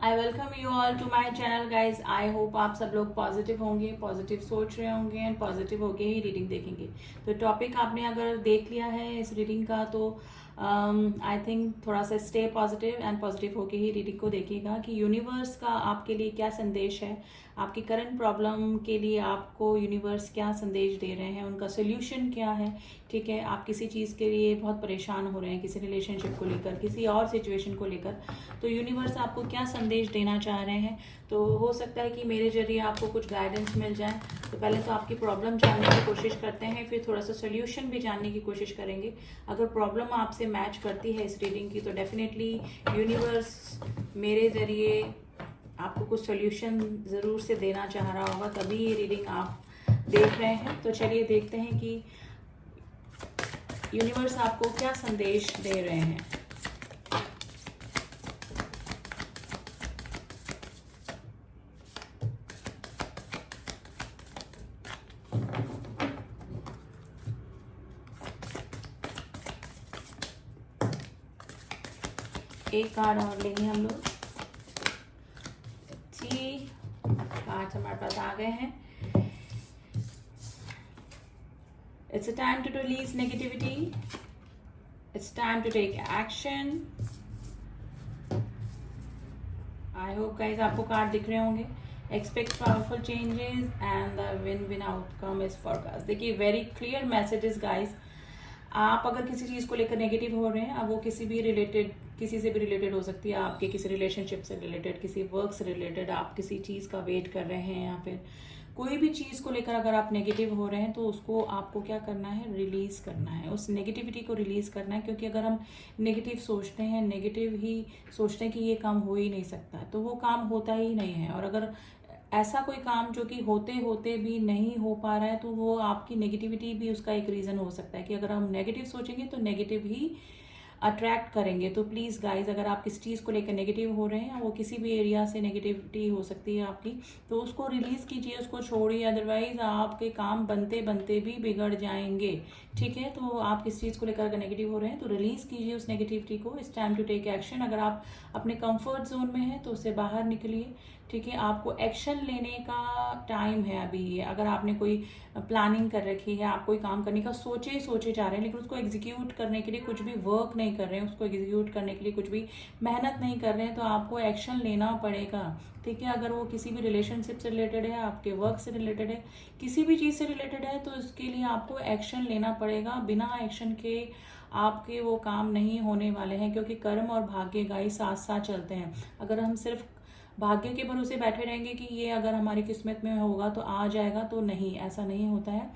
I welcome you all to my channel guys. I hope आप सब लोग positive होंगे, पॉजिटिव सोच रहे होंगे एंड पॉजिटिव होके ही रीडिंग देखेंगे। तो टॉपिक आपने अगर देख लिया है इस रीडिंग का तो आई थिंक थोड़ा सा स्टे पॉजिटिव एंड पॉजिटिव होके ही रीडिंग को देखिएगा कि यूनिवर्स का आपके लिए क्या संदेश है, आपकी करंट प्रॉब्लम के लिए आपको यूनिवर्स क्या संदेश दे रहे हैं, उनका सोल्यूशन क्या है। ठीक है, आप किसी चीज़ के लिए बहुत परेशान हो रहे हैं, किसी रिलेशनशिप को लेकर, किसी और सिचुएशन को लेकर, तो यूनिवर्स आपको क्या संदेश देना चाह रहे हैं। तो हो सकता है कि मेरे जरिए आपको कुछ गाइडेंस मिल जाए। तो पहले तो आपकी प्रॉब्लम जानने की कोशिश करते हैं, फिर थोड़ा सा सोल्यूशन भी जानने की कोशिश करेंगे। अगर प्रॉब्लम आपसे मैच करती है इस रीडिंग की तो डेफिनेटली यूनिवर्स मेरे जरिए आपको कुछ सोल्यूशन ज़रूर से देना चाह रहा होगा, तभी ये रीडिंग आप देख रहे हैं। तो चलिए देखते हैं कि यूनिवर्स आपको क्या संदेश दे रहे हैं। एक कार्ड और लेंगे हम लोग। जी, कार्ड हमारे पास आ गए हैं। It's a time to release negativity. It's time to take action. I hope guys आपको कार्ड दिख रहे होंगे। Expect powerful changes and the win-win outcome is forecast. देखिए वेरी क्लियर मैसेजेस गाइस। आप अगर किसी चीज़ को लेकर नेगेटिव हो रहे हैं, अब वो किसी से भी रिलेटेड हो सकती है, आपके किसी रिलेशनशिप से रिलेटेड, किसी वर्क से रिलेटेड, आप किसी चीज़ का वेट कर रहे हैं या फिर कोई भी चीज़ को लेकर अगर आप नेगेटिव हो रहे हैं तो उसको आपको क्या करना है, रिलीज करना है, उस नेगेटिविटी को रिलीज करना है। क्योंकि अगर हम नेगेटिव सोचते हैं, नेगेटिव ही सोचते हैं कि ये काम हो ही नहीं सकता, तो वो काम होता ही नहीं है। और अगर ऐसा कोई काम जो कि होते होते भी नहीं हो पा रहा है तो वो आपकी नेगेटिविटी भी उसका एक रीज़न हो सकता है कि अगर हम नेगेटिव सोचेंगे तो नेगेटिव ही अट्रैक्ट करेंगे। तो प्लीज़ गाइज, अगर आप किसी चीज़ को लेकर नेगेटिव हो रहे हैं, वो किसी भी एरिया से नेगेटिविटी हो सकती है आपकी, तो उसको रिलीज़ कीजिए, उसको छोड़िए, अदरवाइज आपके काम बनते बनते भी बिगड़ जाएंगे। ठीक है, तो आप किस चीज़ को लेकर अगर नेगेटिव हो रहे हैं तो रिलीज़ कीजिए उस नेगेटिविटी को। It's time to take action. अगर आप अपने कंफर्ट जोन में हैं तो उससे बाहर निकलिए। ठीक है, आपको एक्शन लेने का टाइम है अभी। ये अगर आपने कोई प्लानिंग कर रखी है, आप कोई काम करने का सोचे जा रहे हैं लेकिन उसको एग्जीक्यूट करने के लिए कुछ भी वर्क नहीं कर रहे हैं, उसको एग्जीक्यूट करने के लिए कुछ भी मेहनत नहीं कर रहे हैं, तो आपको एक्शन लेना पड़ेगा। ठीक है, अगर वो किसी भी रिलेशनशिप से रिलेटेड है, आपके वर्क से रिलेटेड है, किसी भी चीज़ से रिलेटेड है, तो उसके लिए आपको एक्शन लेना पड़ेगा। बिना एक्शन के आपके वो काम नहीं होने वाले हैं, क्योंकि कर्म और भाग्य गाइस साथ साथ चलते हैं। अगर हम सिर्फ भाग्य के भरोसे बैठे रहेंगे कि ये अगर हमारी किस्मत में होगा तो आ जाएगा, तो नहीं, ऐसा नहीं होता है।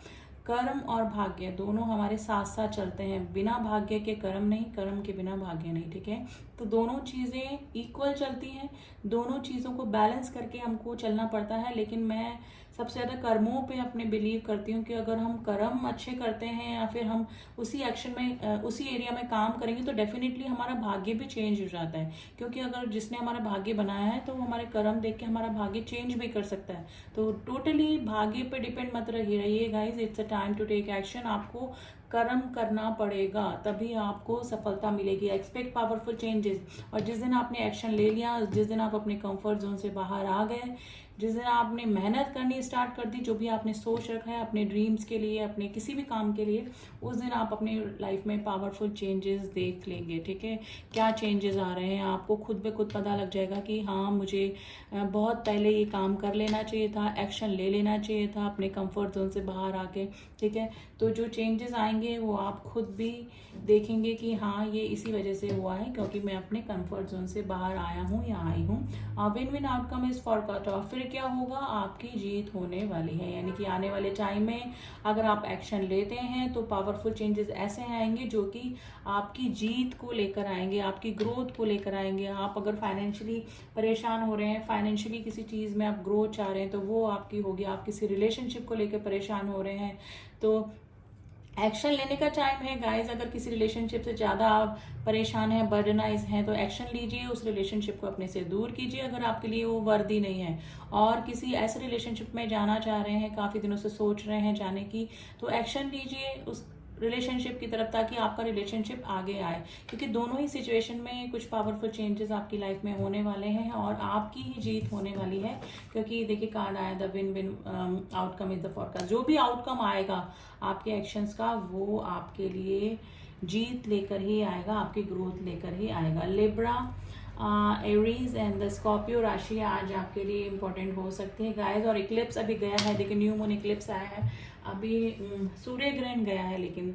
कर्म और भाग्य दोनों हमारे साथ साथ चलते हैं। बिना भाग्य के कर्म नहीं, कर्म के बिना भाग्य नहीं। ठीक है, तो दोनों चीज़ें इक्वल चलती हैं, दोनों चीज़ों को बैलेंस करके हमको चलना पड़ता है। लेकिन मैं सबसे ज़्यादा कर्मों पे अपने बिलीव करती हूँ कि अगर हम कर्म अच्छे करते हैं या फिर हम उसी एक्शन में, उसी एरिया में काम करेंगे तो डेफिनेटली हमारा भाग्य भी चेंज हो जाता है। क्योंकि अगर जिसने हमारा भाग्य बनाया है तो वो हमारे कर्म देख के हमारा भाग्य चेंज भी कर सकता है। तो टोटली भाग्य पे डिपेंड मत रहिए guys. It's a time to take action. आपको कर्म करना पड़ेगा, तभी आपको सफलता मिलेगी। Expect powerful changes. और जिस दिन आपने एक्शन ले लिया, जिस दिन आप अपने कंफर्ट जोन से बाहर आ गए, जिस दिन आपने मेहनत करनी स्टार्ट कर दी, जो भी आपने सोच रखा है अपने ड्रीम्स के लिए, अपने किसी भी काम के लिए, उस दिन आप अपनी लाइफ में पावरफुल चेंजेस देख लेंगे। ठीक है, क्या चेंजेस आ रहे हैं आपको खुद ब खुद पता लग जाएगा कि हाँ, मुझे बहुत पहले ये काम कर लेना चाहिए था, एक्शन ले लेना चाहिए था अपने कंफर्ट जोन से बाहर आके। ठीक है, तो जो चेंजेस आएंगे वो आप खुद भी देखेंगे कि हाँ, ये इसी वजह से हुआ है क्योंकि मैं अपने कंफर्ट जोन से बाहर आया हूँ या आई हूँ। Win win outcome is forecast. और फिर क्या होगा, आपकी जीत होने वाली है। यानी कि आने वाले टाइम में अगर आप एक्शन लेते हैं तो पावरफुल चेंजेस ऐसे आएंगे जो कि आपकी जीत को लेकर आएंगे, आपकी ग्रोथ को लेकर आएंगे। आप अगर फाइनेंशियली परेशान हो रहे हैं, फाइनेंशियली किसी चीज़ में आप ग्रोथ चाह रहे हैं तो वो आपकी होगी। आप किसी रिलेशनशिप को लेकर परेशान हो रहे हैं तो एक्शन लेने का टाइम है गाइज। अगर किसी रिलेशनशिप से ज़्यादा आप परेशान हैं, बर्डनाइज हैं, तो एक्शन लीजिए, उस रिलेशनशिप को अपने से दूर कीजिए अगर आपके लिए वो वर्दी नहीं है। और किसी ऐसे रिलेशनशिप में जाना चाह रहे हैं, काफ़ी दिनों से सोच रहे हैं जाने की, तो एक्शन लीजिए, उस रिलेशनशिप की तरफ, ताकि आपका रिलेशनशिप आगे आए, क्योंकि दोनों ही सिचुएशन में कुछ पावरफुल चेंजेस आपकी लाइफ में होने वाले हैं और आपकी ही जीत होने वाली है। क्योंकि देखिए कार्ड आया the win win outcome is the forecast. जो भी आउटकम आएगा आपके एक्शंस का, वो आपके लिए जीत लेकर ही आएगा, आपकी ग्रोथ लेकर ही आएगा। Libra, Aries and the Scorpio राशि आज आपके लिए इंपॉर्टेंट हो सकती है गाइस। और इक्लिप्स अभी गया है, देखिए न्यू मून इक्लिप्स आया है, अभी सूर्य ग्रहण गया है, लेकिन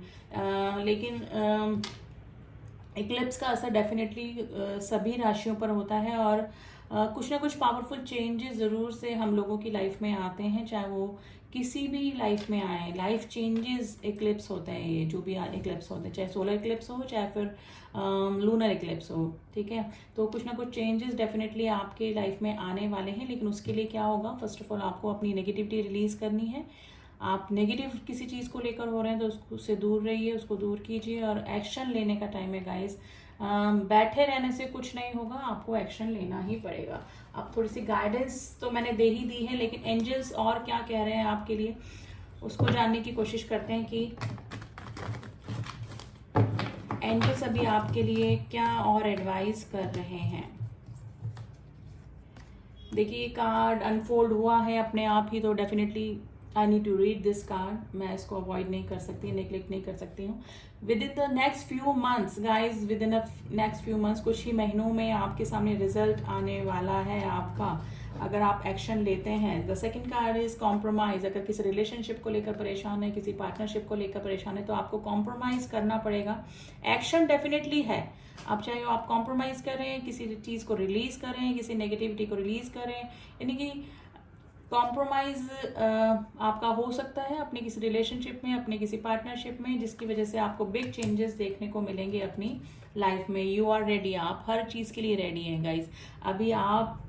इक्लिप्स का असर डेफिनेटली सभी राशियों पर होता है और कुछ ना कुछ पावरफुल चेंजेस ज़रूर से हम लोगों की लाइफ में आते हैं, चाहे वो किसी भी लाइफ में आए। लाइफ चेंजेस इक्लिप्स होते हैं, ये जो भी इक्लिप्स होते हैं, चाहे सोलर इक्लिप्स हो चाहे फिर लूनर इक्लिप्स हो, ठीक है। तो कुछ ना कुछ चेंजेस डेफिनेटली आपके लाइफ में आने वाले हैं, लेकिन उसके लिए क्या होगा, फर्स्ट ऑफ ऑल आपको अपनी नेगेटिविटी रिलीज करनी है। आप नेगेटिव किसी चीज़ को लेकर हो रहे हैं तो उससे दूर रहिए, उसको दूर कीजिए और एक्शन लेने का टाइम है गाइस। बैठे रहने से कुछ नहीं होगा, आपको एक्शन लेना ही पड़ेगा। अब थोड़ी सी गाइडेंस तो मैंने दे ही दी है, लेकिन एंजल्स और क्या कह रहे हैं आपके लिए, उसको जानने की कोशिश करते हैं कि एंजल्स अभी आपके लिए क्या और एडवाइस कर रहे हैं। देखिए कार्ड अनफोल्ड हुआ है अपने आप ही, तो definitely I need to read this card. मैं इसको अवॉइड नहीं कर सकती, नेग्लेक्ट नहीं कर सकती हूँ। With in the next few months guys, with in next few months, कुछ ही महीनों में आपके सामने रिजल्ट आने वाला है आपका, अगर आप एक्शन लेते हैं। The second card is compromise. अगर किसी रिलेशनशिप को लेकर परेशान है, किसी पार्टनरशिप को लेकर परेशान है, तो आपको कॉम्प्रोमाइज करना पड़ेगा। एक्शन डेफिनेटली है, अब चाहे आप कॉम्प्रोमाइज करें, किसी चीज़ को रिलीज करें, किसी नेगेटिविटी को रिलीज करें, यानी कि कॉम्प्रोमाइज आपका हो सकता है अपने किसी रिलेशनशिप में, अपने किसी पार्टनरशिप में, जिसकी वजह से आपको बिग चेंजेस देखने को मिलेंगे अपनी लाइफ में। यू आर रेडी, आप हर चीज़ के लिए रेडी हैं गाइज। अभी आप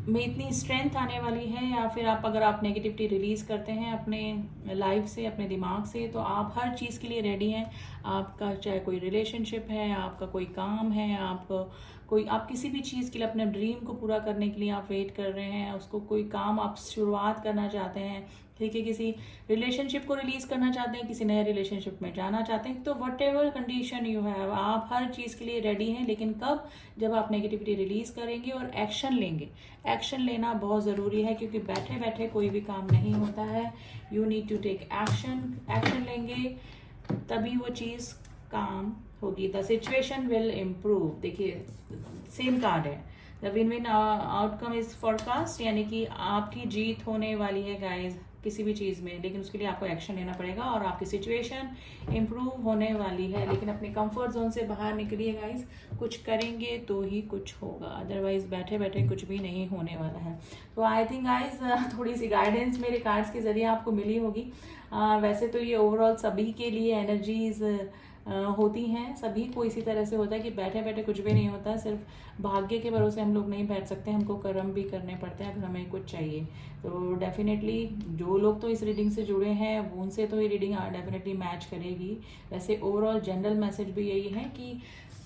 में इतनी स्ट्रेंथ आने वाली है, या फिर अगर आप नेगेटिविटी रिलीज करते हैं अपने लाइफ से, अपने दिमाग से, तो आप हर चीज़ के लिए रेडी हैं। आपका चाहे कोई रिलेशनशिप है, आपका कोई काम है, आप किसी भी चीज़ के लिए, अपने ड्रीम को पूरा करने के लिए आप वेट कर रहे हैं, उसको कोई काम आप शुरुआत करना चाहते हैं, ठीक है, किसी रिलेशनशिप को रिलीज करना चाहते हैं, किसी नए रिलेशनशिप में जाना चाहते हैं, तो what ever condition you have, आप हर चीज़ के लिए रेडी हैं। लेकिन कब, जब आप नेगेटिविटी रिलीज करेंगे और एक्शन लेंगे। एक्शन लेना बहुत ज़रूरी है, क्योंकि बैठे बैठे कोई भी काम नहीं होता है। You need to take action. Action लेंगे तभी वो चीज़ काम होगी। The situation will improve. देखिए सेम कार्ड है, the win win outcome is forecast, यानी कि आपकी जीत होने वाली है गाइज किसी भी चीज़ में, लेकिन उसके लिए आपको एक्शन लेना पड़ेगा और आपकी सिचुएशन इम्प्रूव होने वाली है। लेकिन अपने कंफर्ट जोन से बाहर निकलिए गाइज, कुछ करेंगे तो ही कुछ होगा, अदरवाइज बैठे बैठे कुछ भी नहीं होने वाला है। तो आई थिंक गाइज थोड़ी सी गाइडेंस मेरे कार्ड्स के जरिए आपको मिली होगी। वैसे तो ये ओवरऑल सभी के लिए एनर्जीज होती हैं, सभी को इसी तरह से होता है कि बैठे बैठे कुछ भी नहीं होता है। सिर्फ भाग्य के भरोसे हम लोग नहीं बैठ सकते, हमको कर्म भी करने पड़ते हैं अगर हमें कुछ चाहिए। तो डेफिनेटली जो लोग तो इस रीडिंग से जुड़े हैं उनसे तो ये रीडिंग डेफिनेटली मैच करेगी। वैसे ओवरऑल जनरल मैसेज भी यही है कि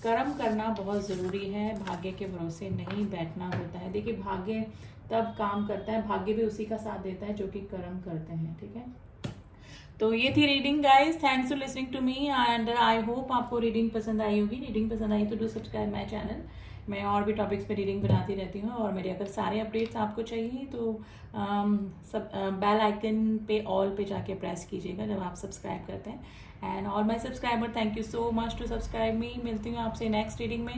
कर्म करना बहुत ज़रूरी है, भाग्य के भरोसे नहीं बैठना होता है। देखिए भाग्य तब काम करता है, भाग्य भी उसी का साथ देता है जो कि कर्म करते हैं, ठीक है। तो ये थी reading guys, thanks for listening to me and I hope आपको रीडिंग पसंद आई होगी। रीडिंग पसंद आई तो डू सब्सक्राइब माय चैनल। मैं और भी टॉपिक्स पे रीडिंग बनाती रहती हूँ, और मेरे अगर सारे अपडेट्स आपको चाहिए तो बेल आइकन पे ऑल पे जाके प्रेस कीजिएगा जब आप सब्सक्राइब करते हैं। And all my subscriber, thank you so much to subscribe me. मिलती हूँ आपसे नेक्स्ट रीडिंग में।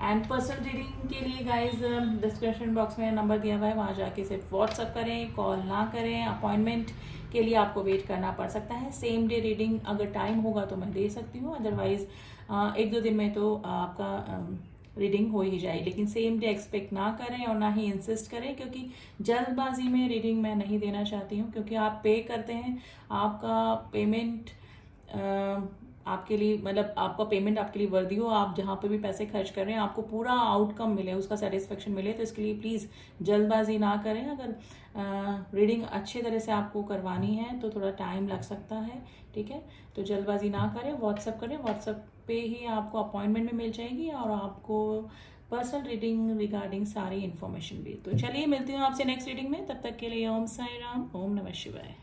एंड पर्सनल रीडिंग के लिए गाइज डिस्क्रिप्शन बॉक्स में नंबर दिया हुआ है, वहाँ जाके सिर्फ व्हाट्सअप करें, कॉल ना करें। अपॉइंटमेंट के लिए आपको वेट करना पड़ सकता है। सेम डे रीडिंग अगर टाइम होगा तो मैं दे सकती हूँ, अदरवाइज 1-2 दिन में तो आपका रीडिंग हो ही जाए। लेकिन सेम डे एक्सपेक्ट ना करें और ना ही इंसिस्ट करें, क्योंकि जल्दबाजी में रीडिंग मैं नहीं देना चाहती हूँ। क्योंकि आप पे करते हैं, आपका पेमेंट आपके लिए, मतलब आपका पेमेंट आपके लिए वर्दी हो, आप जहाँ पे भी पैसे खर्च कर रहे हैं आपको पूरा आउटकम मिले, उसका सेटिस्फेक्शन मिले। तो इसके लिए प्लीज़ जल्दबाजी ना करें। अगर रीडिंग अच्छे तरह से आपको करवानी है तो थोड़ा टाइम लग सकता है, ठीक है। तो जल्दबाजी ना करें, व्हाट्सअप करें, व्हाट्सअप पे ही आपको अपॉइंटमेंट में मिल जाएगी और आपको पर्सनल रीडिंग रिगार्डिंग सारी इन्फॉर्मेशन भी। तो चलिए मिलती हूँ आपसे नेक्स्ट रीडिंग में, तब तक के लिए ओम साई राम, ओम नमः शिवाय।